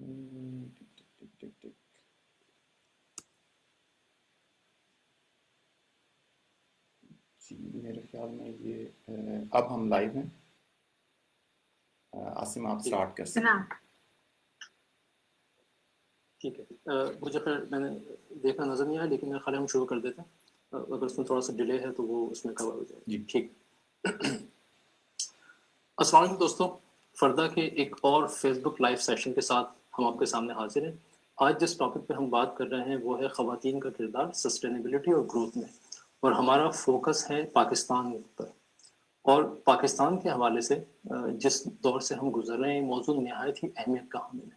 جی میرے خیال میں یہ اب ہم لائیو ہیں. عاصم آپ سٹارٹ کر سکتے ہیں. ٹھیک ہے. مجھے خیر میں نے دیکھنا نظر نہیں آیا لیکن میرے خیال ہے ہم شروع کر دیتے ہیں. اگر اس میں تھوڑا سا ڈیلے ہے تو وہ اس میں کور ہو جائے. جی ٹھیک. السلام علیکم دوستوں. فردہ کے ایک اور فیس بک لائیو سیشن کے ساتھ ہم آپ کے سامنے حاضر ہیں. آج جس ٹاپک پہ ہم بات کر رہے ہیں وہ ہے خواتین کا کردار سسٹینیبلٹی اور گروتھ میں، اور ہمارا فوکس ہے پاکستان پر. اور پاکستان کے حوالے سے جس دور سے ہم گزر رہے ہیں موضوع نہایت ہی اہمیت کا حامل ہے.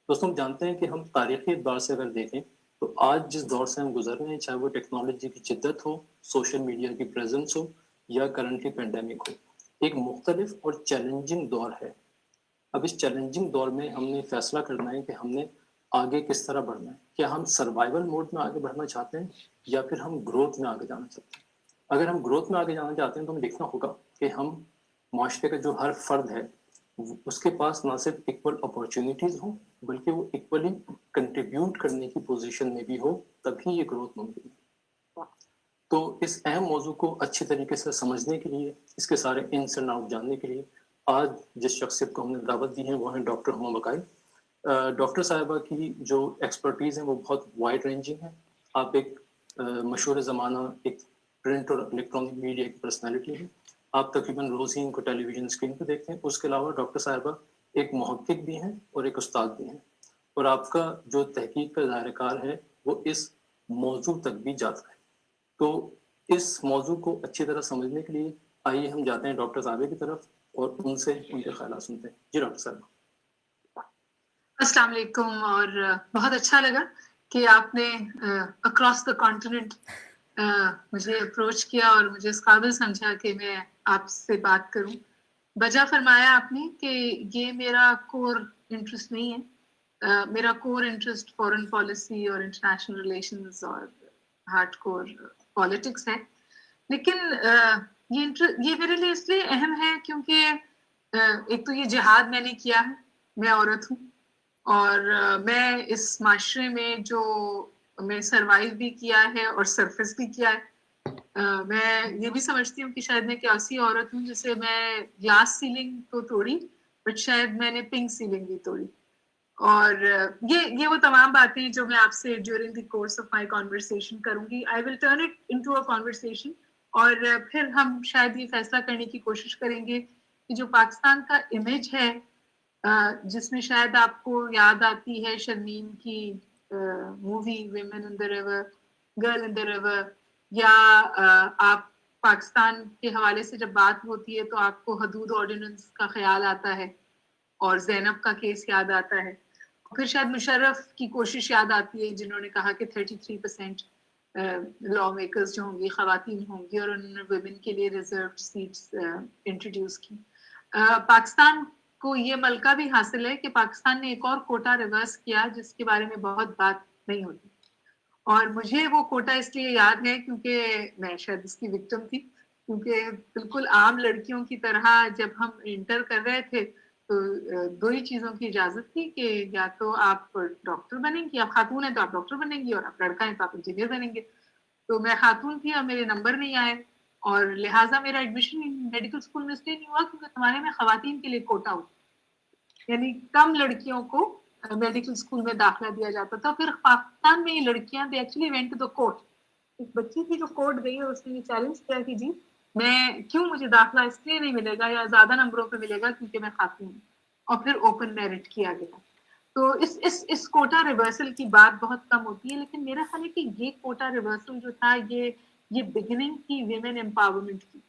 دوستوں ہم جانتے ہیں کہ ہم تاریخی اعتبار سے اگر دیکھیں تو آج جس دور سے ہم گزر رہے ہیں، چاہے وہ ٹیکنالوجی کی شدت ہو، سوشل میڈیا کی پریزنس ہو یا کرنٹلی پینڈیمک ہو، ایک مختلف اور چیلنجنگ دور ہے. اب اس چیلنجنگ دور میں ہم نے فیصلہ کرنا ہے کہ ہم نے آگے کس طرح بڑھنا ہے. کیا ہم سروائیول موڈ میں آگے بڑھنا چاہتے ہیں یا پھر ہم گروتھ میں آگے جانا چاہتے ہیں؟ اگر ہم گروتھ میں آگے جانا چاہتے ہیں تو ہمیں دیکھنا ہوگا کہ ہم معاشرے کا جو ہر فرد ہے اس کے پاس نہ صرف ایکول اپارچونیٹیز ہوں بلکہ وہ ایکولی کنٹریبیوٹ کرنے کی پوزیشن میں بھی ہو، تبھی یہ گروتھ ممکن ہے. تو اس اہم موضوع کو اچھے طریقے سے سمجھنے کے لیے، اس کے سارے انس اینڈ آؤٹ جاننے کے لیے آج جس شخصیت کو ہم نے دعوت دی ہے وہ ہیں ڈاکٹر ہما بقائی. ڈاکٹر صاحبہ کی جو ایکسپرٹیز ہیں وہ بہت وائڈ رینجنگ ہے. آپ ایک مشہور زمانہ ایک پرنٹ اور الیکٹرانک میڈیا کی پرسنالٹی ہیں. آپ تقریباً روز ہی ان کو ٹیلی ویژن اسکرین پہ دیکھتے ہیں. اس کے علاوہ ڈاکٹر صاحبہ ایک محقق بھی ہیں اور ایک استاد بھی ہیں، اور آپ کا جو تحقیق کا دائرہ کار ہے وہ اس موضوع تک بھی جاتا ہے. تو اس موضوع کو اچھی طرح سمجھنے کے لیے آئیے ہم جاتے ہیں ڈاکٹر صاحبہ کی طرف اور ان سے ان کے خیالات سنتے ہیں. جی ڈاکٹر صاحب. السلام علیکم. اور بہت اچھا لگا کہ آپ نے اکراس دا کانٹیننٹ مجھے اپروچ کیا اور مجھے اس قابل سمجھا کہ میں آپ سے بات کروں. بجا فرمایا آپ نے کہ یہ میرا کور انٹرسٹ نہیں ہے. میرا کور انٹرسٹ فورن پالیسی اور انٹرنیشنل ریلیشنز اور ہارڈ کور پالیٹکس ہے. لیکن یہ میرے لیے اس لیے اہم ہے کیونکہ ایک تو یہ جہاد میں نے کیا ہے، میں عورت ہوں، اور میں اس معاشرے میں جو میں سروائیو بھی کیا ہے اور سرفس بھی کیا ہے. میں یہ بھی سمجھتی ہوں کہ شاید میں ایک ایسی عورت ہوں جسے میں گلاس سیلنگ تو توڑی بٹ شاید میں نے پنک سیلنگ بھی توڑی. اور یہ وہ تمام باتیں جو میں آپ سے during the course of my conversation کروں گی. I will turn it into a conversation, اور پھر ہم شاید یہ فیصلہ کرنے کی کوشش کریں گے کہ جو پاکستان کا امیج ہے جس میں شاید آپ کو یاد آتی ہے شرمین کی movie women in the river, girl in the river, یا آپ پاکستان کے حوالے سے جب بات ہوتی ہے تو آپ کو حدود آرڈیننس کا خیال آتا ہے اور زینب کا کیس یاد آتا ہے. پھر شاید مشرف کی کوشش یاد آتی ہے جنہوں نے کہا کہ 33% لا میکرز جو ہوں گی خواتین ہوں گی، اور انہوں نے ویمن کے لیے ریزروڈ سیٹس انٹروڈیوس کی. پاکستان کو یہ ملکہ بھی حاصل ہے کہ پاکستان نے ایک اور کوٹا ریورس کیا جس کے بارے میں بہت بات نہیں ہوتی، اور مجھے وہ کوٹا اس لیے یاد ہے کیونکہ میں شاید اس کی وکٹم تھی. کیونکہ بالکل عام لڑکیوں کی طرح جب ہم انٹر کر رہے تھے تو دو ہی چیزوں کی اجازت تھی کہ یا تو آپ ڈاکٹر بنیں گی، آپ خاتون ہیں تو آپ ڈاکٹر بنیں گی، اور آپ لڑکا ہیں تو آپ انجینئر بنیں گے. تو میں خاتون تھی اور میرے نمبر نہیں آئے، اور لہٰذا میرا ایڈمیشن میڈیکل اسکول میں اس لیے نہیں ہوا کیونکہ تمہارے میں خواتین کے لیے کوٹا ہو، یعنی کم لڑکیوں کو میڈیکل اسکول میں داخلہ دیا جاتا تھا. پھر پاکستان میں یہ لڑکیاں they actually went to the court. ایک بچی تھی جو کورٹ گئی اور اس نے یہ چیلنج کیا کہ جی میں کیوں مجھے داخلہ اس لیے نہیں ملے گا یا زیادہ نمبروں پہ ملے گا کیونکہ میں خاتون ہوں، اور پھر اوپن میرٹ کیا گیا. تو اس کوٹا ریورسل کی بات بہت کم ہوتی ہے، لیکن میرا خیال ہے کہ یہ کوٹا ریورسل جو تھا یہ بگننگ تھی ویمن امپاورمنٹ کی.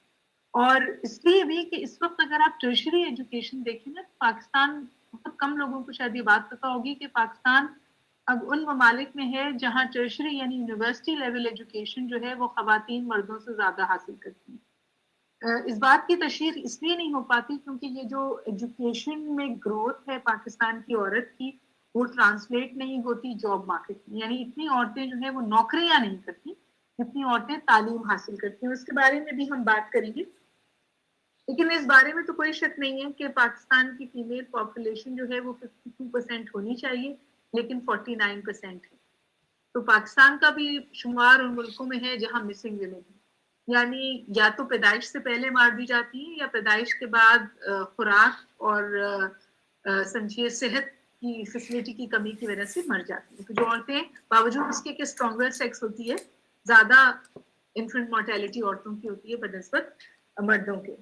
اور اس لیے بھی کہ اس وقت اگر آپ ٹرشری ایجوکیشن دیکھیں نا، پاکستان، بہت کم لوگوں کو شاید یہ بات پتہ ہوگی کہ پاکستان اب ان ممالک میں ہے جہاں ٹرشری یعنی یونیورسٹی لیول ایجوکیشن جو ہے وہ خواتین مردوں سے زیادہ حاصل کرتی ہیں. اس بات کی تشہیر اس لیے نہیں ہو پاتی کیونکہ یہ جو ایجوکیشن میں گروتھ ہے پاکستان کی عورت کی وہ ٹرانسلیٹ نہیں ہوتی جاب مارکیٹ میں. یعنی اتنی عورتیں جو ہیں وہ نوکریاں نہیں کرتی جتنی عورتیں تعلیم حاصل کرتی ہیں. اس کے بارے میں بھی ہم بات کریں گے. لیکن اس بارے میں تو کوئی شک نہیں ہے کہ پاکستان کی فیمیل پاپولیشن جو ہے وہ 52% ہونی چاہیے، لیکن 49% ہے. تو پاکستان کا بھی شمار ان ملکوں میں ہے جہاں مسنگ ویمن ہے، یعنی یا تو پیدائش سے پہلے مار دی جاتی ہیں یا پیدائش کے بعد خوراک اور سمجھیے صحت کی فیسلٹی کی کمی کی وجہ سے مر جاتی ہیں. تو جو عورتیں باوجود اس کے کہ اسٹرانگر سیکس ہوتی ہے، زیادہ انفنٹ مورٹیلٹی عورتوں کی ہوتی ہے بنسبت مردوں کے.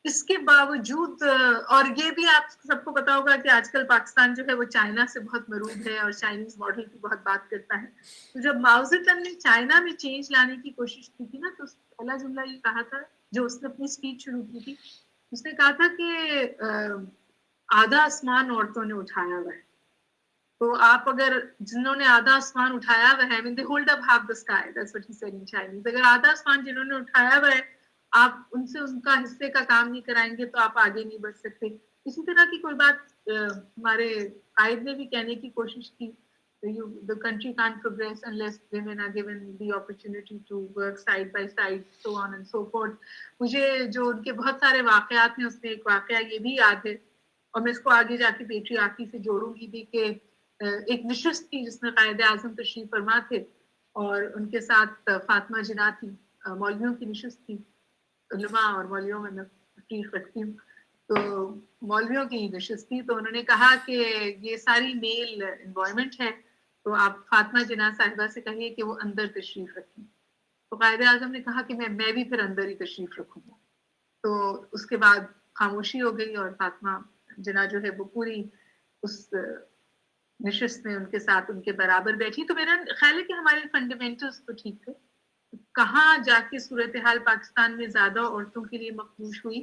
اس کے باوجود اور یہ بھی آپ سب کو پتا ہوگا کہ آج کل پاکستان جو ہے وہ چائنا سے بہت مرعوب ہے اور چائنیز ماڈل کی بہت بات کرتا ہے. تو جب ماؤ زیڈونگ نے چائنا میں چینج لانے کی کوشش کی تھی نا، تو پہلا جملہ یہ کہا تھا جو اس نے اپنی اسپیچ شروع کی تھی، اس نے کہا تھا کہ آدھا آسمان عورتوں نے اٹھایا ہوا ہے. تو آپ اگر جنہوں نے آدھا آسمان اٹھایا ہوا ہے، I mean they hold up half the sky, that's what he said in Chinese. اگر آدھا آسمان جنہوں نے اٹھایا ہوا ہے آپ ان سے ان کا حصے کا کام نہیں کرائیں گے تو آپ آگے نہیں بڑھ سکتے. اسی طرح کی کوئی بات ہمارے قائد نے بھی کہنے کی کوشش کی، the country can't progress unless women are given the opportunity to work side by side, so on and so forth. مجھے جو ان کے بہت سارے واقعات ہیں اس میں ایک واقعہ یہ بھی یاد ہے، اور میں اس کو آگے جا کے پیٹریارکی سے جوڑوں گی بھی، کہ ایک نشست تھی جس میں قائد اعظم تشریف فرما تھے اور ان کے ساتھ فاطمہ جناح تھی، مولویوں کی نشست تھی. علماء اور مولویوں میں میں تفریق رکھتی ہوں، تو مولویوں کی نشست تھی. تو انہوں نے کہا کہ یہ ساری میل انوائرمنٹ ہے، تو آپ فاطمہ جناح صاحبہ سے کہیے کہ وہ اندر تشریف رکھیں. تو قائد اعظم نے کہا کہ میں بھی پھر اندر ہی تشریف رکھوں گا. تو اس کے بعد خاموشی ہو گئی اور فاطمہ جناح جو ہے وہ پوری اس نشست میں ان کے ساتھ ان کے برابر بیٹھی. تو میرا خیال ہے کہ ہمارے فنڈامنٹلز تو ٹھیک تھے. کہاں جا کے صورتحال پاکستان میں زیادہ عورتوں کے لیے مخدوش ہوئی،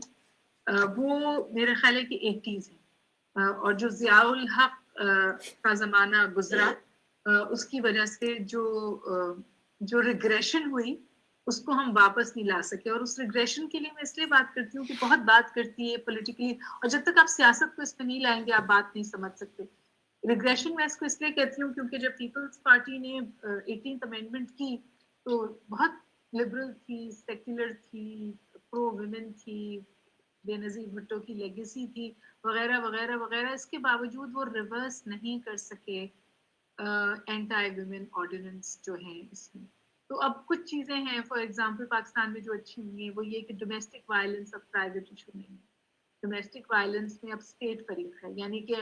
وہ میرا خیال ہے کہ 80s ہے، اور جو ضیاء الحق کا زمانہ گزرا اس کی وجہ سے جو ریگریشن ہوئی اس کو ہم واپس نہیں لا سکے. اور اس ریگریشن کے لیے میں اس لیے بات کرتی ہوں کہ بہت بات کرتی ہے پولیٹیکلی، اور جب تک آپ سیاست کو اس میں نہیں لائیں گے آپ بات نہیں سمجھ سکتے. ریگریشن میں اس کو اس لیے کہتی ہوں کیونکہ جب پیپلز پارٹی نے 18th امینڈمنٹ کی تو بہت لبرل تھی، سیکولر تھی، پرو ویمن تھی، بے نظیر بھٹو کی لیگیسی تھی وغیرہ وغیرہ وغیرہ. اس کے باوجود وہ ریورس نہیں کر سکے اینٹائی ویمن آرڈیننس جو ہیں اس میں. تو اب کچھ چیزیں ہیں فار ایگزامپل پاکستان میں جو اچھی ہوئی ہیں وہ یہ کہ ڈومیسٹک وائلنس اب پرائیویٹ ایشو نہیں ہے. ڈومیسٹک وائلنس میں اب اسٹیٹ فریق ہے، یعنی کہ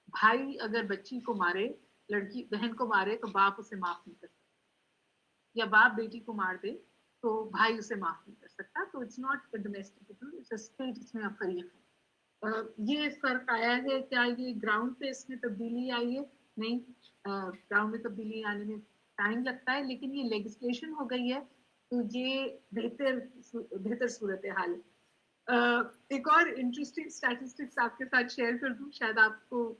بھائی اگر بچی کو مارے، لڑکی بہن کو مارے تو باپ اسے معاف نہیں کر سکتا، یا باپ بیٹی کو مار دے تو بھائی اسے معاف نہیں کر سکتا. تو it's not domestic issue, it's state اس میں اب فریق ہے. یہ فرق آیا ہے. کیا یہ گراؤنڈ پہ اس میں تبدیلی آئی ہے؟ نہیں، گراؤنڈ میں تبدیلی آنے میں ٹائم لگتا ہے، لیکن یہ لیجسلیشن ہو گئی ہے تو یہ بہتر صورتحال ہے. ایک اور انٹرسٹنگ اسٹیٹسٹکس آپ کے ساتھ شیئر کر دوں، شاید آپ کو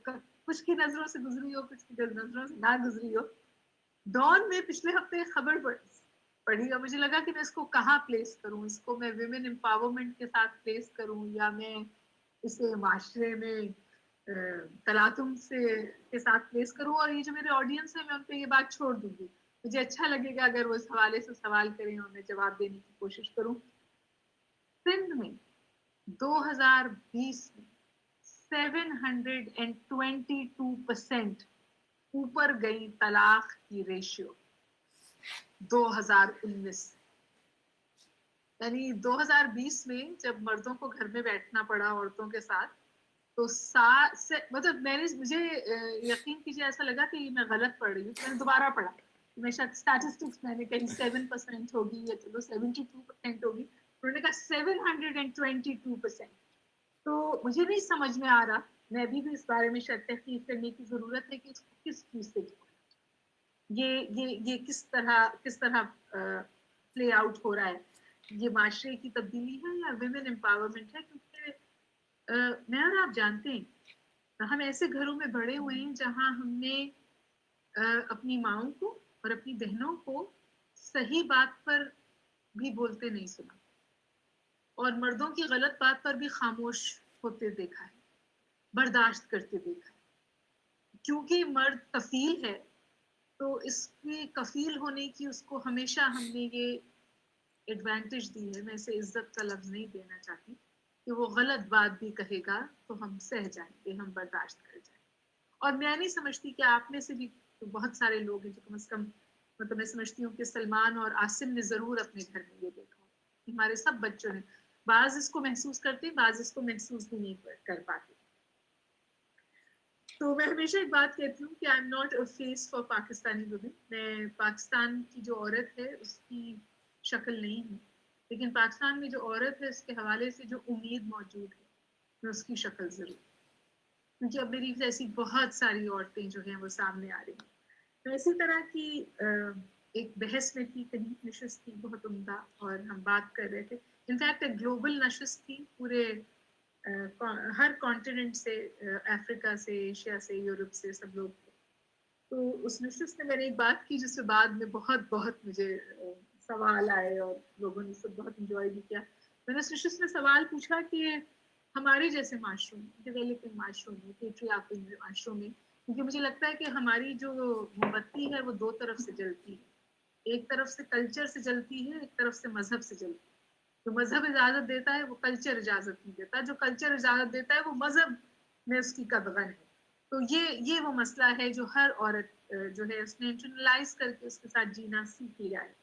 کچھ کی نظروں سے گزری ہو کچھ کی نظروں سے نہ گزری ہو. ڈان میں پچھلے ہفتے خبر پڑھی اور مجھے لگا کہ میں اس کو کہاں پلیس کروں، اس کو میں ویمن امپاورمنٹ کے ساتھ پلیس کروں یا میں اسے معاشرے میں تلاطم کے ساتھ پلیس کروں. اور یہ جو میرے آڈینس ہے میں ان پہ یہ بات چھوڑ دوں گی، مجھے اچھا لگے گا اگر وہ اس حوالے سے سوال کریں اور میں جواب دینے کی کوشش کروں. سندھ میں 2020 میں 722% اوپر گئی طلاق کی ریشیو 2019. یعنی 2020 میں جب مردوں کو گھر میں بیٹھنا پڑا عورتوں کے ساتھ تو مطلب مجھے یقین کیجیے ایسا لگا کہ میں غلط پڑھ رہی ہوں. میں نے دوبارہ پڑھا، میں شاید اسٹیٹسٹکس میں نے کہیں 7% ہوگی یا چلو 72% ہوگی، انہوں نے کہا 722%. تو مجھے نہیں سمجھ میں آ رہا، میں ابھی بھی اس بارے میں شاید تحقیق کرنے کی ضرورت ہے کہ اس کو کس چیز سے یہ کس طرح پلے آؤٹ ہو رہا ہے. یہ معاشرے کی تبدیلی ہے یا ویمن امپاورمنٹ ہے؟ کیونکہ میں اور آپ جانتے ہیں ہم ایسے گھروں میں بڑے ہوئے ہیں جہاں ہم نے اپنی ماؤں کو اور اپنی بہنوں کو صحیح بات پر بھی بولتے نہیں سنا اور مردوں کی غلط بات پر بھی خاموش ہوتے دیکھا ہے، برداشت کرتے دیکھا ہے. کیونکہ مرد کفیل ہے تو اس کے کفیل ہونے کی اس کو ہمیشہ ہم نے یہ ایڈوانٹیج دی ہے, میں اسے عزت کا لفظ نہیں دینا چاہتی, کہ وہ غلط بات بھی کہے گا تو ہم سہ جائیں گے, ہم برداشت کر جائیں. اور میں نہیں سمجھتی کہ آپ میں سے بھی بہت سارے لوگ ہیں جو کم از کم, مطلب میں سمجھتی ہوں کہ سلمان اور عاصم نے ضرور اپنے گھر میں یہ دیکھا, ہمارے سب بچوں نے, بعض اس کو محسوس کرتے, بعض اس کو محسوس بھی نہیں کر پاتے. تو میں ہمیشہ ایک بات کہتی ہوں کہ I am not a face for Pakistani woman. میں پاکستان کی جو عورت ہے اس کی شکل نہیں ہوں, لیکن پاکستان میں جو عورت ہے اس کے حوالے سے جو امید موجود ہے میں اس کی شکل ضرور, کیونکہ اب میری جیسی بہت ساری عورتیں جو ہیں وہ سامنے آ رہی ہیں. تو اسی طرح کی ایک بحث میں تھی, کہیں نشست تھی بہت عمدہ, اور ہم بات کر رہے تھے, انفیکٹ ایک گلوبل نشست تھی, پورے ہر کانٹیننٹ سے, افریقہ سے, ایشیا سے, یورپ سے, سب لوگ تھے. تو اس نشست میں میں نے ایک بات کی جس سے بعد میں بہت مجھے سوال آئے اور لوگوں نے سب بہت انجوائے بھی کیا. میں نے اس نشست میں سوال پوچھا کہ ہمارے جیسے معاشروں میں, ڈیولپنگ معاشروں میں, پیٹریارکل معاشروں میں, کیونکہ مجھے لگتا ہے کہ ہماری جو موم بتی ہے وہ دو طرف سے جلتی ہے, ایک طرف سے کلچر سے جلتی ہے, ایک طرف سے مذہب سے جلتی ہے. جو مذہب اجازت دیتا ہے وہ کلچر اجازت نہیں دیتا, جو کلچر اجازت دیتا ہے وہ مذہب میں اس کی قدغن ہے. تو یہ وہ مسئلہ ہے جو ہر عورت جو ہے اس نے انٹرنلائز کر کے اس کے ساتھ جینا سیکھ لیا ہے.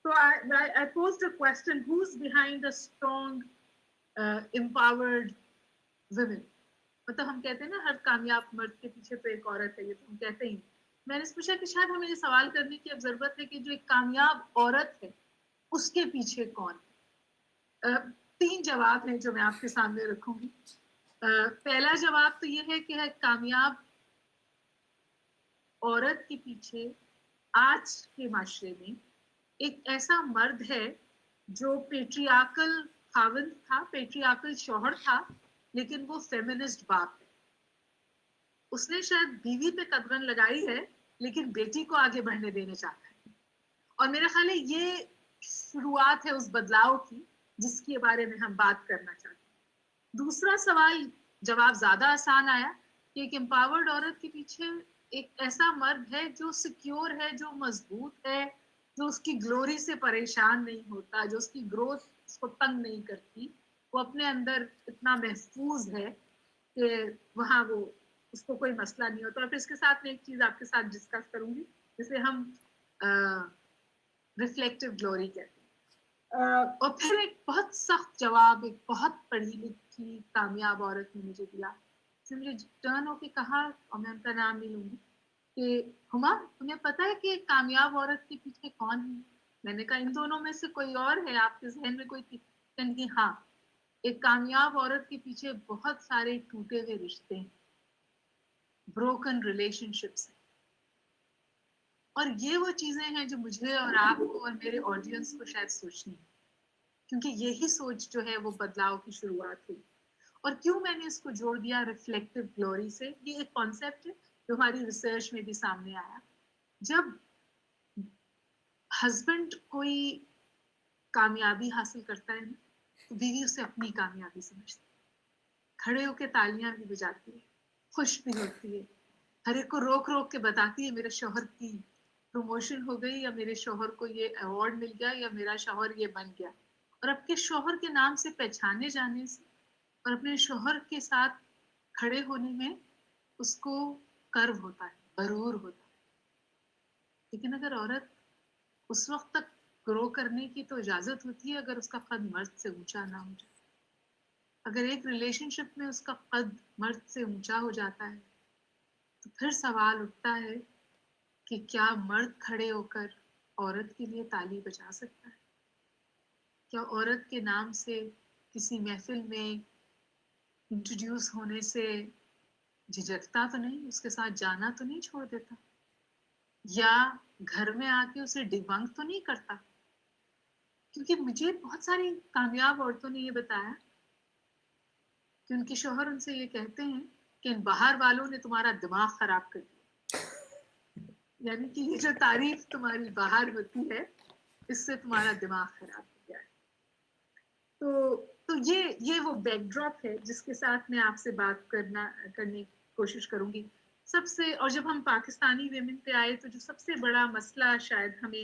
So I posed a question, who's behind a strong, empowered women? مطلب ہم کہتے ہیں نا ہر کامیاب مرد کے پیچھے تو ایک عورت ہے, یہ تو ہم کہتے ہی. میں نے پوچھا کہ شاید ہمیں یہ سوال کرنے کی اب ضرورت ہے کہ جو ایک کامیاب عورت ہے اس کے پیچھے کون ہے. 3 جواب ہیں جو میں آپ کے سامنے رکھوں گی. پہلا جواب تو یہ ہے کہ ایک کامیاب عورت کے پیچھے آج کے معاشرے میں ایک ایسا مرد ہے جو پیٹریارکل خاوند تھا, پیٹریارکل شوہر تھا, لیکن وہ فیمنسٹ باپ ہے. اس نے شاید بیوی پہ قدغن لگائی ہے لیکن بیٹی کو آگے بڑھنے دینا چاہتا ہے. اور میرا خیال ہے یہ شروعات ہے اس بدلاؤ کی جس کے بارے میں ہم بات کرنا چاہتے ہیں. دوسرا سوال جواب زیادہ آسان آیا کہ ایک امپاورڈ عورت کے پیچھے ایک ایسا مرد ہے جو سیکیور ہے, جو مضبوط ہے, جو اس کی گلوری سے پریشان نہیں ہوتا, جو اس کی گروتھ اس کو تنگ نہیں کرتی, وہ اپنے اندر اتنا محفوظ ہے کہ وہاں وہ اس کو کوئی مسئلہ نہیں ہوتا. اور پھر اس کے ساتھ میں ایک چیز آپ کے ساتھ ڈسکس کروں گی جسے ہم ریفلیکٹیو گلوری کہتے ہیں. اور پھر ایک بہت سخت جواب ایک بہت پڑھی لکھی کامیاب عورت نے مجھے دیا, اس نے مجھے ٹرن ہو کے کہا, اور میں ان کا نام نہیں لوں گی, کہ ہما تمہیں پتہ ہے کہ ایک کامیاب عورت کے پیچھے کون ہے؟ میں نے کہا ان دونوں میں سے کوئی اور ہے, آپ کے ذہن میں کوئی تھی؟ کہ ہاں, ایک کامیاب عورت کے پیچھے بہت سارے ٹوٹے ہوئے رشتے ہیں, بروکن ریلیشن شپس ہیں. اور یہ وہ چیزیں ہیں جو مجھے اور آپ کو اور میرے آڈینس کو شاید سوچنی ہے, کیونکہ یہی سوچ جو ہے وہ بدلاؤ کی شروعات ہوئی. اور کیوں میں نے اس کو جوڑ دیا ریفلیکٹیو گلوری سے, یہ ایک کانسیپٹ ہے جو ہماری ریسرچ میں بھی سامنے آیا. جب ہسبینڈ کوئی کامیابی حاصل کرتا ہے نا تو بیوی اسے اپنی کامیابی سمجھتی ہے, کھڑے ہو کے تالیاں بھی بجاتی ہے, خوش بھی ہوتی ہے, ہر ایک کو روک روک کے بتاتی ہے میرے شوہر کی پروموشن ہو گئی, یا میرے شوہر کو یہ ایوارڈ مل گیا, یا میرا شوہر یہ بن گیا. اور اب کے شوہر کے نام سے پہچانے جانے سے اور اپنے شوہر کے ساتھ کھڑے ہونے میں اس کو کرو ہوتا ہے, غرور ہوتا ہے. لیکن اگر عورت اس وقت تک گرو کرنے کی تو اجازت ہوتی ہے اگر اس کا قد مرد سے اونچا نہ ہو جائے. اگر ایک ریلیشن شپ میں اس کا قد مرد سے اونچا ہو جاتا ہے تو پھر سوال اٹھتا ہے کہ کیا مرد کھڑے ہو کر عورت کے لیے تالی بجا سکتا ہے؟ کیا عورت کے نام سے کسی محفل میں انٹروڈیوس ہونے سے جھجکتا تو نہیں, اس کے ساتھ جانا تو نہیں چھوڑ دیتا, یا گھر میں آ کے اسے ڈیبنک تو نہیں کرتا؟ کیونکہ مجھے بہت ساری کامیاب عورتوں نے یہ بتایا کہ ان کے شوہر ان سے یہ کہتے ہیں کہ ان باہر والوں نے تمہارا دماغ خراب کر دیا, یعنی کہ یہ جو تعریف تمہاری باہر ہوتی ہے اس سے تمہارا دماغ خراب ہو گیا ہے. تو یہ وہ بیک ڈراپ ہے جس کے ساتھ میں آپ سے بات کرنے کی کوشش کروں گی. سب سے, اور جب ہم پاکستانی ویمن پہ آئے تو جو سب سے بڑا مسئلہ شاید ہمیں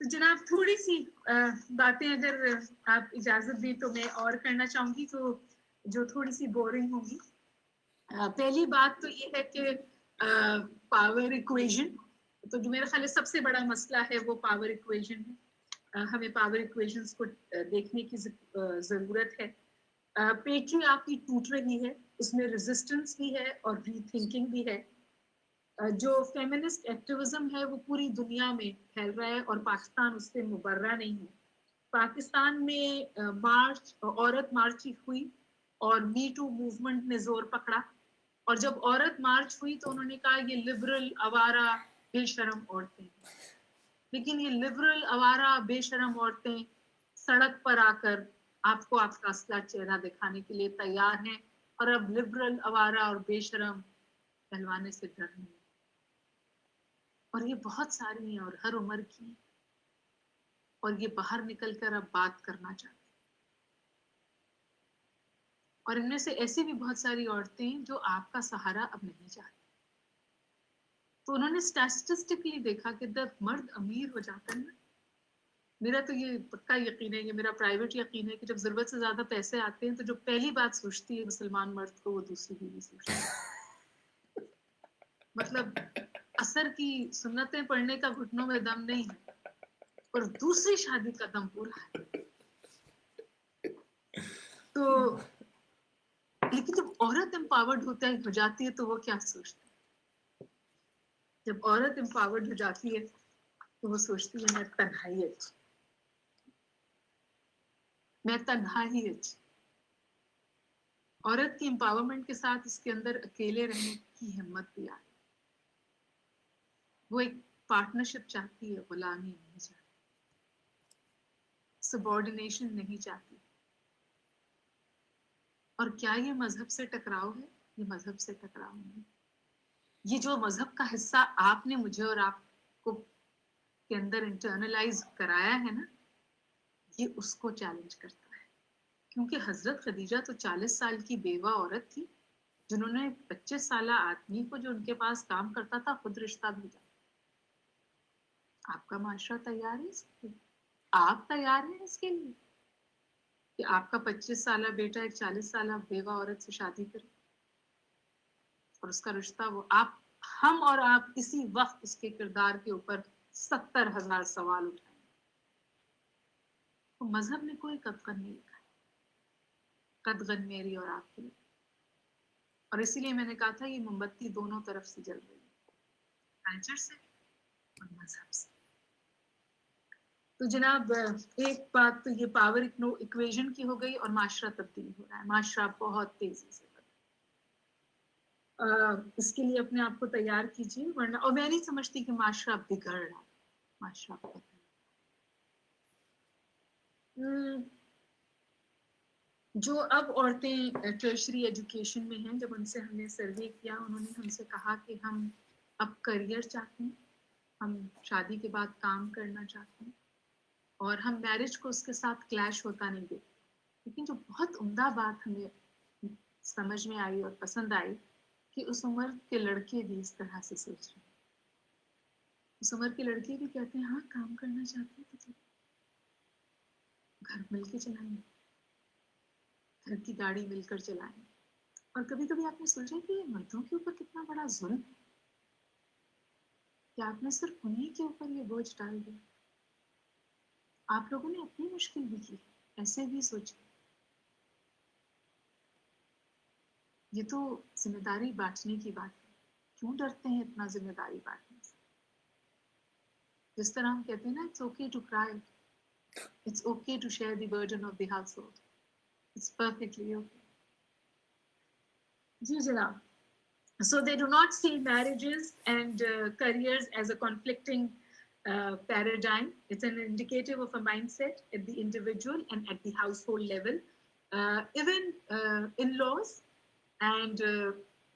تو جناب تھوڑی سی باتیں اگر آپ اجازت دیں تو میں اور کرنا چاہوں گی تو جو تھوڑی سی بورنگ ہوگی. پہلی بات تو یہ ہے کہ پاور ایکویژن، تو جو میرا خیال ہے سب سے بڑا مسئلہ ہے وہ پاور ایکویژن ہے. ہمیں پاور ایکویژنس کو دیکھنے کی ضرورت ہے. پیٹری آپ کی ٹوٹ رہی ہے، اس میں ریزسٹنس بھی ہے اور ری تھنکنگ بھی ہے. جو فیمنسٹ ایکٹیویزم ہے وہ پوری دنیا میں پھیل رہا ہے اور پاکستان اس سے مبرہ نہیں ہے. پاکستان میں مارچ، عورت مارچ ہوئی اور می ٹو موومنٹ نے زور پکڑا، اور جب عورت مارچ ہوئی تو انہوں نے کہا یہ لبرل آوارہ بے شرم عورتیں ہیں. لیکن یہ لبرل آوارہ بے شرم عورتیں سڑک پر آ کر آپ کو آپ کا اصلی چہرہ دکھانے کے لیے تیار ہیں، اور اب لبرل آوارہ اور بے شرم پہلوانے سے ڈر نہیں. اور یہ بہت ساری ہیں اور ہر عمر کی ہیں، اور یہ باہر نکل کر اب بات کرنا چاہتی ہیں. اور ان میں سے ایسی بھی بہت ساری عورتیں ہیں جو آپ کا سہارا اب نہیں چاہتی. تو انہوں نے اسٹیٹسٹکلی دیکھا کہ جب مرد امیر ہو جاتا ہے نا، میرا تو یہ پکا یقین ہے، یہ میرا پرائیویٹ یقین ہے کہ جب ضرورت سے زیادہ پیسے آتے ہیں تو جو پہلی بات سوچتی ہے مسلمان مرد کو وہ دوسری بیوی سوچتی ہے. مطلب اثر کی سنتیں پڑھنے کا گھٹنوں میں دم نہیں ہے، اور دوسری شادی کا دم پورا ہے. تو لیکن جب عورت امپاورڈ ہو جاتی ہے تو وہ کیا سوچتی ہے؟ جب عورت امپاورڈ ہو جاتی ہے تو وہ سوچتی ہے میں تنہائی اچھی، میں تنہائی اچھی. عورت کی امپاورمنٹ کے ساتھ اس کے اندر اکیلے رہنے کی ہمت بھی آئی. وہ ایک پارٹنرشپ چاہتی ہے، غلامی نہیں چاہتی، سبارڈینیشن نہیں چاہتی. اور کیا یہ مذہب سے ٹکراؤ ہے؟ یہ مذہب سے ٹکراؤ نہیں. یہ جو مذہب کا حصہ آپ نے مجھے اور آپ کو کے اندر انٹرنلائز کرایا ہے نا، یہ اس کو چیلنج کرتا ہے. کیونکہ حضرت خدیجہ تو 40 سال کی بیوہ عورت تھی جنہوں نے 25 سالہ آدمی کو جو ان کے پاس کام کرتا تھا خود رشتہ بھیجا. آپ کا معاشرہ تیار ہے اس کے لیے؟ آپ تیار ہیں اس کے لیے کہ آپ کا 25 سالہ بیٹا ایک 40 سالہ بیوہ عورت سے شادی کرے اور اس کا رشتہ وہ ہم اور آپ اسی وقت اس کے کردار کے اوپر 70,000 سوال اٹھائیں. تو مذہب نے کوئی قدغن نہیں لکھا، قدغن میری اور آپ کے لیے. اور اسی لیے میں نے کہا تھا یہ موم بتی دونوں طرف سے جل رہی ہے، کلچر سے اور مذہب سے. تو جناب ایک بات تو یہ پاور ایکویژن کی ہو گئی، اور معاشرہ تبدیل ہو رہا ہے. معاشرہ بہت تیزی سے اس کے لیے اپنے آپ کو تیار کیجیے، ورنہ اور میں نہیں سمجھتی کہ معاشرہ بگڑ رہا ہے. معاشرہ بگڑ رہا ہے. جو اب عورتیں ٹرشری ایجوکیشن میں ہیں، جب ان سے ہم نے سروے کیا، انہوں نے ہم سے کہا کہ ہم اب کریئر چاہتے ہیں، ہم شادی کے بعد کام کرنا چاہتے ہیں، اور ہم میرج کو اس کے ساتھ کلیش ہوتا نہیں دیتے. لیکن جو بہت عمدہ بات ہمیں سمجھ میں آئی اور پسند آئی کہ اس عمر کے لڑکے بھی اس طرح سے سوچ رہے ہیں. اس عمر کے لڑکے بھی کہتے ہیں ہاں کام کرنا چاہتے ہیں تو گھر مل کے چلائیں گے، گھر کی گاڑی مل کر چلائیں. اور کبھی کبھی آپ نے سوچا کہ یہ مردوں کے اوپر کتنا بڑا ظلم ہے کہ آپ نے صرف انہیں کے اوپر یہ بوجھ ڈال دیا. آپ لوگوں نے اپنی مشکل بھی کی، ایسے بھی سوچے. یہ تو ذمہ داری بانٹنے کی بات ہے. کیوں ڈرتے ہیں اتنا ذمہ داری بانٹنے سے؟ جس طرح ہم کہتے ہیں نا it's okay to cry, it's okay to share the burden of the household, it's perfectly okay. جی جناب. So they do not see marriages and careers as a conflicting paradigm. It's an indicative of a mindset at the individual and at the household level. Even in-laws and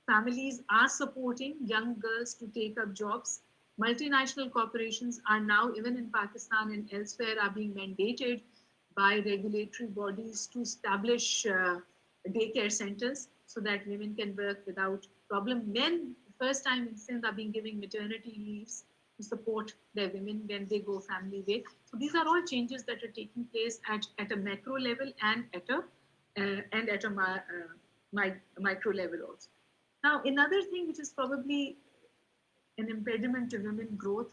families are supporting young girls to take up jobs. Multinational corporations are now, even in Pakistan and elsewhere, are being mandated by regulatory bodies to establish daycare centers so that women can work without problem. Men, first time in Sindh, are being given maternity leaves to support their women when they go family way. So these are all changes that are taking place at a macro level and at a micro level also. Now, another thing which is probably an impediment to women growth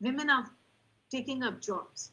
Women are taking up jobs.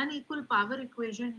unequal power equation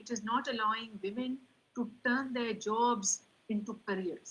it is not allowing women to turn their jobs into careers.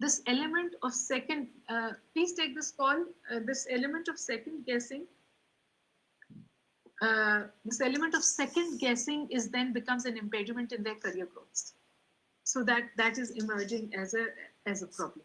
This element of second, please take this call. This element of second guessing, is then becomes an impediment in their career growth. So that is emerging as a problem.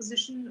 position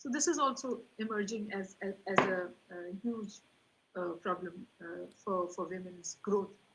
So this is also emerging as a huge problem for women's growth.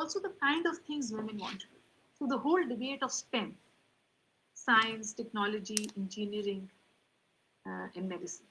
also the kind of things women want to do. So the whole debate of STEM, science, technology, engineering and medicine.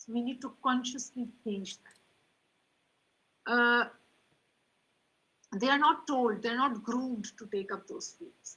So we need to consciously change that. They are not told, they are not groomed to take up those fields.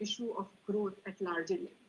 issue of growth at larger level.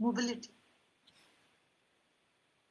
mobility.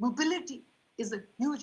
Mobility is a huge,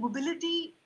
mobility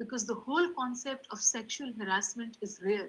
because the whole concept of sexual harassment is real.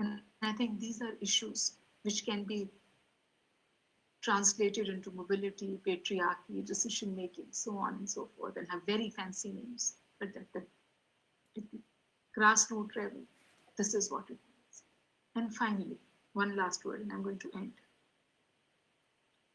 And I think these are issues which can be translated into mobility, patriarchy, decision making, so on and so forth, and have very fancy names. But at the grassroots level, this is what it means. And finally, one last word, and I'm going to end.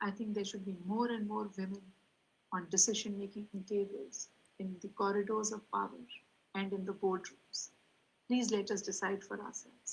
I think there should be more and more women on decision making tables, in the corridors of power and in the boardrooms. Please let us decide for ourselves.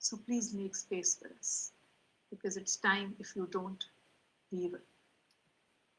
So please make space for us, because it's time if you don't leave it.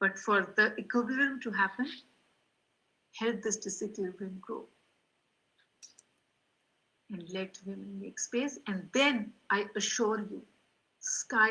But for the equilibrium to happen, help this disequilibrium grow and let women make space. And then I assure you, sky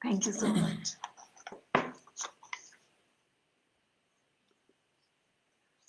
Thank you so much.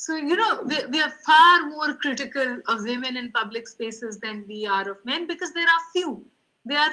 So you know we are far more critical of women in public spaces than we are of men because there are few. There are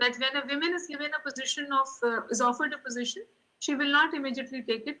that when a woman is given a position of is offered a position, she will not immediately take it.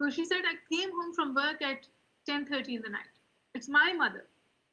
So she said I came home from work at 10:30 in the night. It's my mother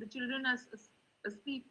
the children are asleep,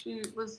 She was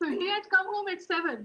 So he had come home at 7,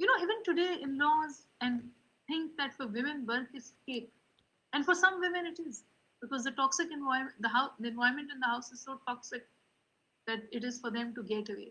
You know, even today in-laws and think that for women work is cake, and for some women it is, because the toxic environment, the environment in the house is so toxic that it is for them to get away.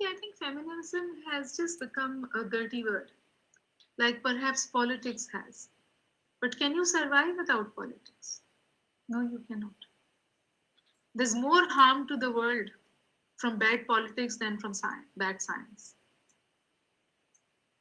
I think feminism has just become a dirty word, like perhaps politics has. But can you survive without politics? No, you cannot. There's more harm to the world from bad politics than from bad science.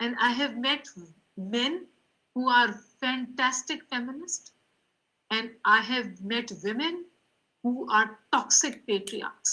And I have met men who are fantastic feminists, and I have met women who are toxic patriarchs.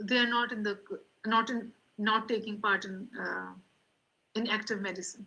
they are not taking part in active medicine.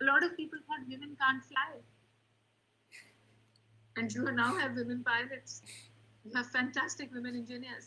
a lot of people thought women can't fly, and you now have women pilots, you have fantastic women engineers.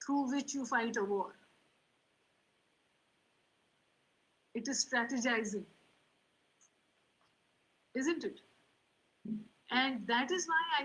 through which you fight a war, it is strategizing, isn't it? And that is why I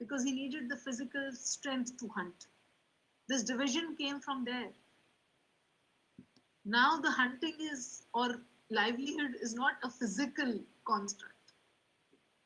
because he needed the physical strength to hunt. This division came from there. Now the hunting is or livelihood is not a physical construct.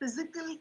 physical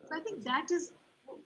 So I think that is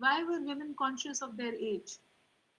Why were women conscious of their age?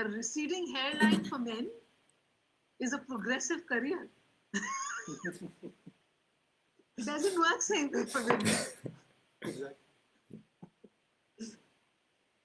A receding hairline for men is a progressive career. It doesn't work same way for women.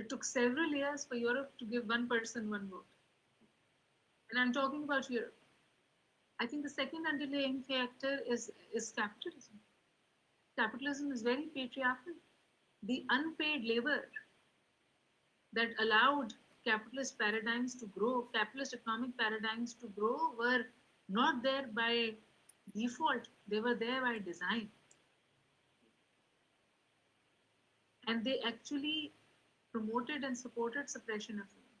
It took several years for Europe to give one person one vote. And I'm talking about Europe. I think the second underlying factor is capitalism. Capitalism is very patriarchal. The unpaid labor that allowed capitalist paradigms to grow, capitalist economic paradigms to grow, were not there by default. They were there by design. And they actually promoted and supported suppression of women.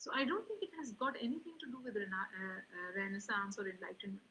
So I don't think it has got anything to do with Renaissance or Enlightenment.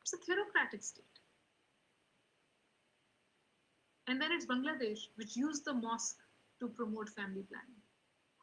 It's a theocratic state. And then it's Bangladesh, which used the mosque to promote family planning.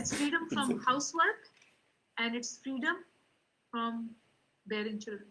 It's freedom from housework and it's freedom from bearing children.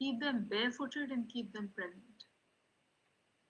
keep them barefooted and keep them pregnant.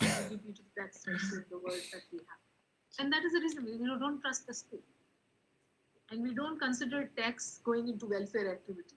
contributed tax rates in the world that we have, and that is the reason we don't trust the state, and we don't consider tax going into welfare activity.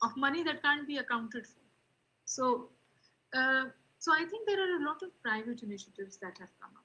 of money that can't be accounted for. So I think there are a lot of private initiatives that have come up.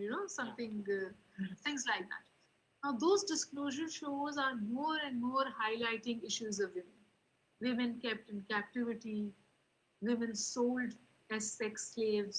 you know, something, things like that. Now those disclosure shows are more and more highlighting issues of women kept in captivity, women sold as sex slaves.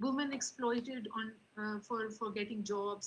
women exploited on for getting jobs,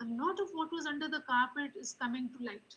a lot of what was under the carpet is coming to light,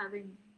having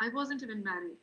I wasn't even married.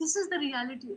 This is the reality.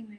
in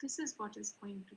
this is what is going to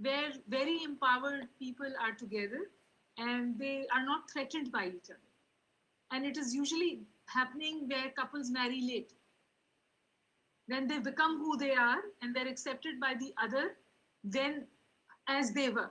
where very empowered people are together and they are not threatened by each other, and it is usually happening where couples marry late, then they become who they are and they're accepted by the other then as they were.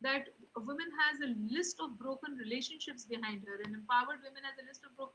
that a woman has a list of broken relationships behind her, and empowered women has a list of broken.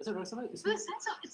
It's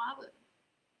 power.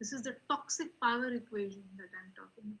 This is the toxic power equation that I'm talking about.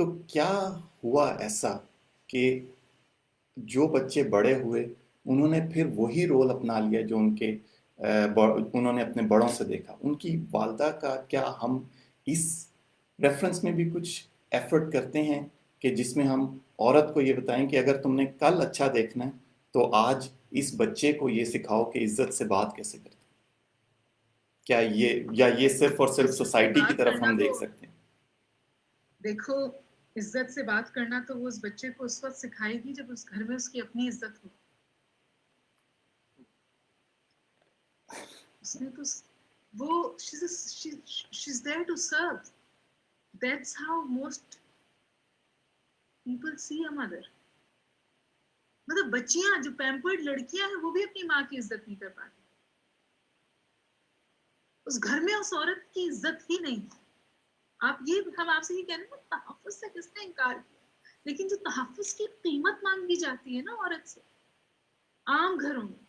تو کیا ہوا ایسا کہ جو بچے بڑے ہوئے انہوں نے پھر وہی رول اپنا لیا جو ان کے انہوں نے اپنے بڑوں سے دیکھا. ان کی والدہ کا کیا ہم اس ریفرنس میں بھی کچھ ایفرٹ کرتے ہیں کہ جس میں ہم عورت کو یہ بتائیں کہ اگر تم نے کل اچھا دیکھنا ہے تو آج اس بچے کو یہ سکھاؤ کہ عزت سے بات کیسے کرتے ہیں؟ کیا یہ صرف اور صرف سوسائٹی کی طرف ہم دیکھ سکتے ہیں؟ دیکھو عزت سے بات کرنا تو وہ اس بچے کو اس وقت سکھائے گی جب اس گھر میں اس کی اپنی عزت ہو. اس نے تو وہ she's there to serve. That's how most people see a mother. مطلب بچیاں جو پیمپرڈ لڑکیاں ہیں وہ بھی اپنی ماں کی عزت نہیں کر پاتی. اس گھر میں اس عورت کی عزت ہی نہیں. آپ یہ ہم آپ سے یہ کہہ رہے ہیں تحفظ سے کس نے انکار کیا, لیکن جو تحفظ کی قیمت مانگی جاتی ہے نا عورت سے عام گھروں میں,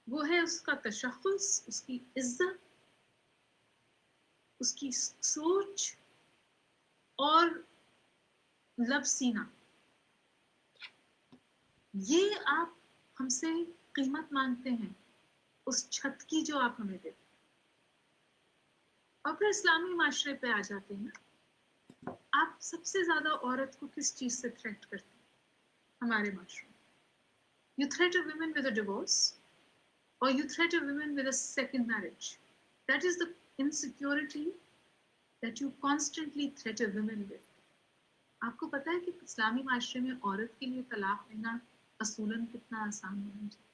وہ ہے اس کا تشخص, اس کی عزت, اس کی سوچ اور لب سینہ. یہ آپ ہم سے قیمت مانگتے ہیں اس چھت کی جو آپ ہمیں دیتے. اور پھر اسلامی معاشرے پہ آ جاتے ہیں. آپ سب سے زیادہ عورت کو کس چیز سے تھریٹ کرتے ہیں ہمارے معاشرے میں؟ You threaten women with a divorce or you threaten women with a second marriage. That is the insecurity that you constantly threaten women with. آپ کو پتا ہے کہ اسلامی معاشرے میں عورت کے لیے طلاق لینا اصولاً کتنا آسان ہونا چاہیے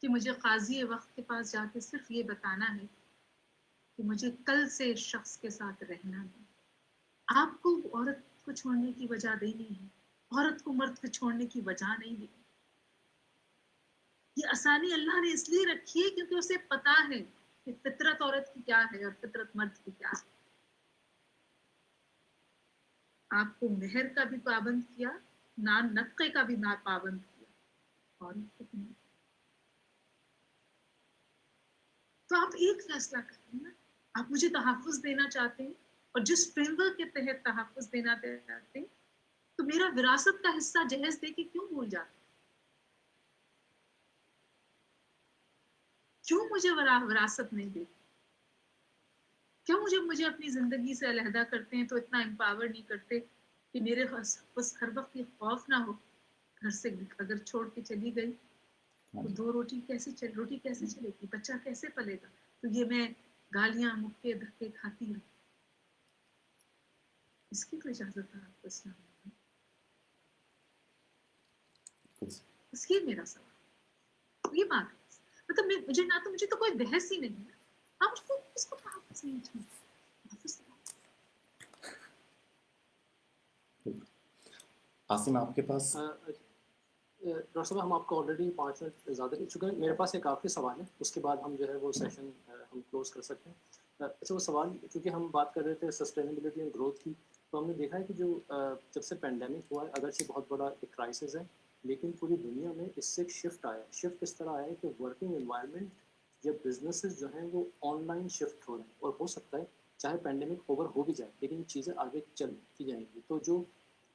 کہ مجھے قاضی وقت کے پاس جا کے صرف یہ بتانا ہے کہ مجھے کل سے اس شخص کے ساتھ رہنا ہے. آپ کو عورت کو چھوڑنے کی وجہ دینی ہے, عورت کو مرد کو چھوڑنے کی وجہ نہیں دینی. یہ آسانی اللہ نے اس لیے رکھی ہے کیونکہ اسے پتا ہے کہ فطرت عورت کی کیا ہے اور فطرت مرد کی کیا ہے. آپ کو مہر کا بھی پابند کیا, نان نقے کا بھی پابند کیا, عورت کو نہیں. تو آپ ایک فیصلہ کرتے ہیں نا, آپ مجھے تحفظ دینا چاہتے ہیں اور جس فریم ورک کے تحت تحفظ دینا چاہتے ہیں تو میرا وراثت کا حصہ جہیز دے کے کیوں بھول جاتے ہیں؟ کیوں مجھے وراثت نہیں دیتے؟ کیوں مجھے اپنی زندگی سے علیحدہ کرتے ہیں تو اتنا امپاور نہیں کرتے کہ میرے بس ہر وقت یہ خوف نہ ہو گھر سے اگر چھوڑ کے چلی گئی تو دو روٹی کیسے چلے گی, بچہ کیسے پلے گا, تو یہ میں گالیاں مکے دھکے کھاتی ہوں. اس کی تو اجازت ہے آپ کو اسلام میں؟ اس یہ میرا سوال, یہ بات مطلب مجھے تو کوئی بحث ہی نہیں ہے. آپ اس کو تحفظ نہیں چاہیے. عاصم آپ کے پاس؟ ڈاکٹر صاحب ہم آپ کو آلریڈی 5 منٹ زیادہ دے چکے ہیں. میرے پاس ایک آخری سوال ہے, اس کے بعد ہم جو ہے وہ سیشن ہم کلوز کر سکتے ہیں. اچھا وہ سوال, کیونکہ ہم بات کر رہے تھے سسٹینیبلٹی اینڈ گروتھ کی, تو ہم نے دیکھا ہے کہ جو جب سے پینڈیمک ہوا ہے اگرچہ بہت بڑا ایک کرائسس ہے لیکن پوری دنیا میں اس سے ایک شفٹ آیا. شفٹ اس طرح آیا ہے کہ ورکنگ انوائرمنٹ یا بزنسز جو ہیں وہ آن لائن شفٹ ہو رہے ہیں, اور ہو سکتا ہے چاہے پینڈیمک اوور ہو بھی جائے لیکن چیزیں آگے چلتی جائیں گی. تو جو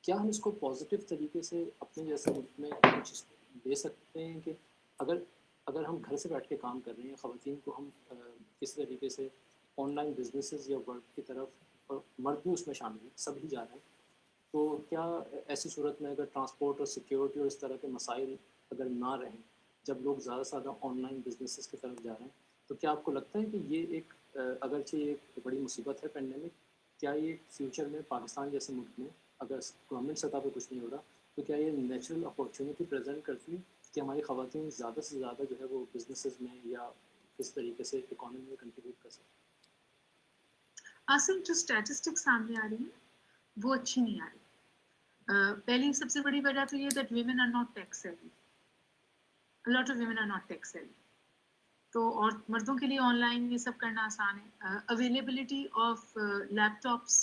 کیا ہم اس کو پازیٹیو طریقے سے اپنے جیسے ملک میں کچھ دے سکتے ہیں کہ اگر ہم گھر سے بیٹھ کے کام کر رہے ہیں, خواتین کو ہم کس طریقے سے آن لائن بزنسز یا ورک کی طرف, اور مرد بھی اس میں شامل ہیں, سب ہی جا رہے ہیں, تو کیا ایسی صورت میں اگر ٹرانسپورٹ اور سیکیورٹی اور اس طرح کے مسائل اگر نہ رہیں, جب لوگ زیادہ سے زیادہ آن لائن بزنسز کی طرف جا رہے ہیں, تو کیا آپ کو لگتا ہے کہ یہ ایک اگرچہ ایک بڑی مصیبت ہے پینڈیمک, کیا یہ فیوچر میں پاکستان جیسے ملک میں اگر گورنمنٹ سطح پہ کچھ نہیں ہو رہا تو کیا یہ نیچرل اپارچونیٹی پریزنٹ کرتی ہے کہ ہماری خواتین زیادہ سے زیادہ جو ہے وہ بزنسز میں یا کس طریقے سے اکانومی میں کنٹریبیوٹ کر سکتے ہیں؟ عاصم, جو اسٹیٹسٹکس سامنے آ رہی ہیں وہ اچھی نہیں آ رہی. پہلی سب سے بڑی وجہ تو یہ that women are not tech savvy. A lot of women are not tech savvy. تو اور مردوں کے لیے آن لائن یہ سب کرنا آسان ہے. Availability of laptops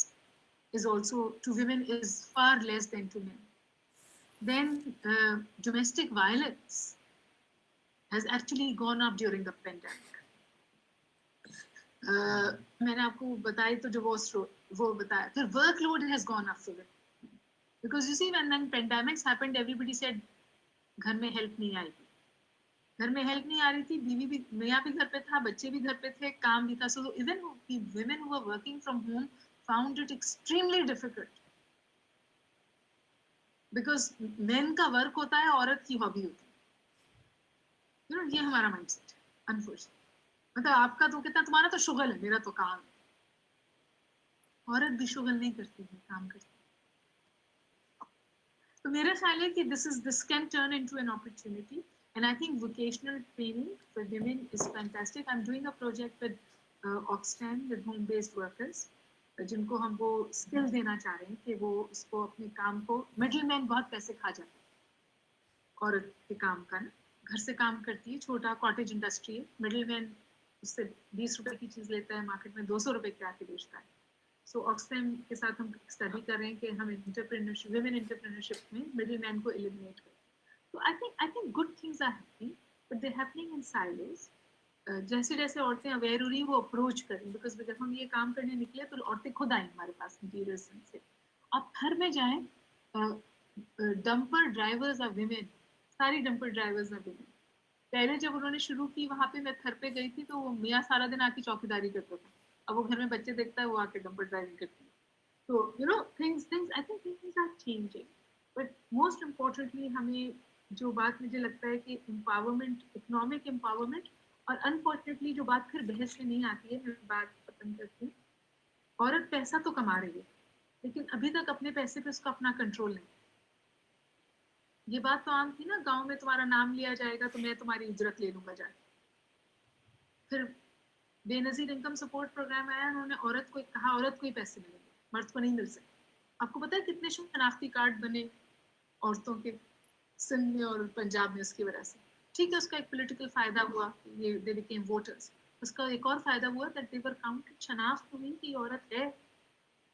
is also to women is far less than to men. Then domestic violence has actually gone up during the pandemic. میں نے آپ کو بتائی تو جو وہ بتایا. پھر workload has gone up for it because you see when pandemics happened every said گھر میں ہیلپ نہیں آئی تھی, گھر میں ہیلپ نہیں آ رہی تھی, بیوی بھی, میاں بھی گھر پہ تھا, بچے بھی گھر پہ تھے, کام بھی تھا. So even women who were working from home found it extremely difficult because men کا ورک ہوتا ہے, عورت کی ہابی ہوتی ہے. یہ ہمارا مائنڈ سیٹ ہے انفارچونیٹلی. مطلب آپ کا تو کہتا تمہارا تو شغل ہے, میرا تو کام ہے. عورت بھی شغل نہیں کرتی ہے, کام کرتی ہے. تو میرا خیال ہے کہ this can turn into an opportunity and I think vocational training for women is fantastic. I'm doing a project with Oxfam with home based workers جن کو ہم وہ اسکل دینا چاہ رہے ہیں کہ وہ اس کو اپنے کام کو, مڈل مین بہت پیسے کھا جاتے ہیں عورت کے کام کا نا, گھر سے کام کرتی ہے, چھوٹا کاٹیج انڈسٹری ہے, مڈل مین اس سے 20 روپے کی چیز لیتا ہے, مارکیٹ میں 200 روپے کے آ کے بیچتا ہے. سو آکسفیم کے ساتھ ہم اسٹڈی کر رہے ہیں کہ ہم انٹرپرینورشپ, ویمن انٹرپرینورشپ میں مڈل مین کو ایلیمینیٹ کریں. تو I think good things are happening but they happening in silos. جیسے جیسے عورتیں اویئر ہو رہی ہیں وہ اپروچ کریں, بیکاز جب ہم یہ کام کرنے نکلے تو عورتیں خود آئیں ہمارے پاس انٹیریئر سے. آپ گھر میں جائیں, ڈمپر ڈرائیورز آر ویمن, ساری ڈمپر ڈرائیورز آر ویمن. پہلے جب انہوں نے شروع کی وہاں پہ, میں گھر پہ گئی تھی تو وہ میاں سارا دن آ کے چوکیداری کرتا تھا, اب وہ گھر میں بچے دیکھتا ہے, وہ آ کے ڈمپر ڈرائیونگ کرتی ہے. تو things I think things are changing, but most importantly ہمیں جو بات مجھے لگتا ہے کہ امپاورمنٹ, اکنامک امپاورمنٹ, اور انفارچونیٹلی جو بات پھر بحث میں نہیں آتی ہے, میں بات ختم کرتی ہوں. عورت پیسہ تو کما رہی ہے لیکن ابھی تک اپنے پیسے پہ اس کا اپنا کنٹرول نہیں. یہ بات تو عام تھی نا, گاؤں میں تمہارا نام لیا جائے گا تو میں تمہاری اجرت لے لوں گا جا کے. پھر بے نظیر انکم سپورٹ پروگرام آیا, انہوں نے عورت کو کہا عورت کو ہی پیسے ملیں گے, مرد کو نہیں مل سکتے. آپ کو پتا ہے کتنے شناختی کارڈ بنے عورتوں کے سندھ میں اور پنجاب میں اس کی وجہ سے. ٹھیک ہے, اس کا ایک پولیٹیکل فائدہ ہوا, یہ دے بیکیم ووٹرز. اس کا ایک اور فائدہ ہوا دیٹ دے ور کاؤنٹڈ, شناخت ہوئی کہ عورت ہے.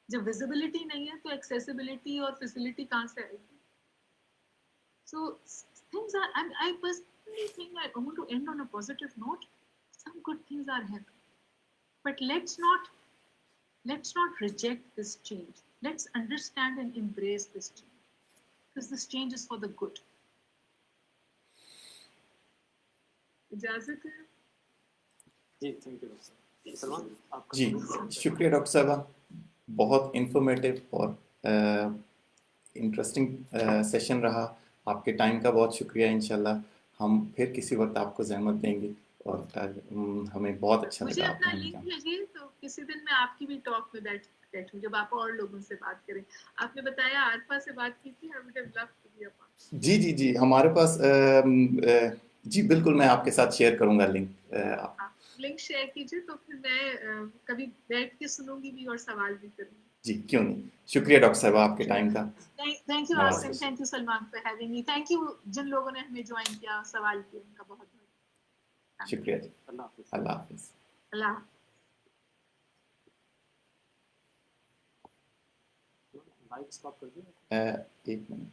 جب ویزیبلٹی نہیں ہے تو ایکسیسیبلٹی اور فیسلٹی کہاں سے آئے گی. So things are, I personally think I want to end on a positive note. Some good things are happening, but let's not reject this change. Let's understand and embrace this change because this change is for the good. اجازت ہے. جی thank you doctor صاحب. سلمان آپ کا. جی شکریہ doctor صاحبہ, بہت informative اور interesting session رہا. آپ کے ٹائم کا بہت شکریہ. انشاءاللہ ہم پھر کسی وقت آپ کو زحمت دیں گے, اور ہمیں بہت اچھا مجھے لگا اپنا آپ لنک بھیجیے تو کسی دن میں آپ کی بھی ٹاک میں بیٹھوں جب آپ اور لوگوں سے بات کریں. آپ نے بتایا عارفہ سے بات کی تھی, I would have loved to be a part. جی جی جی ہمارے پاس جی بالکل, میں آپ کے ساتھ شیئر کروں گا لنک. لنک شیئر کیجیے تو پھر میں کبھی بیٹھ کے سنوں گی بھی اور سوال بھی کروں گی. جی کیوں نہیں. شکریہ ڈاکٹر صاحبہ آپ کے ٹائم کا. Thank you awesome, thank you Salman for having me. Thank you جن لوگوں نے ہمیں جوائن کیا, سوال کیے, ان کا بہت بہت شکریہ جی. اللہ حافظ. اللہ حافظ. اللہ. مائک اسٹاپ کر دیں. ایک منٹ.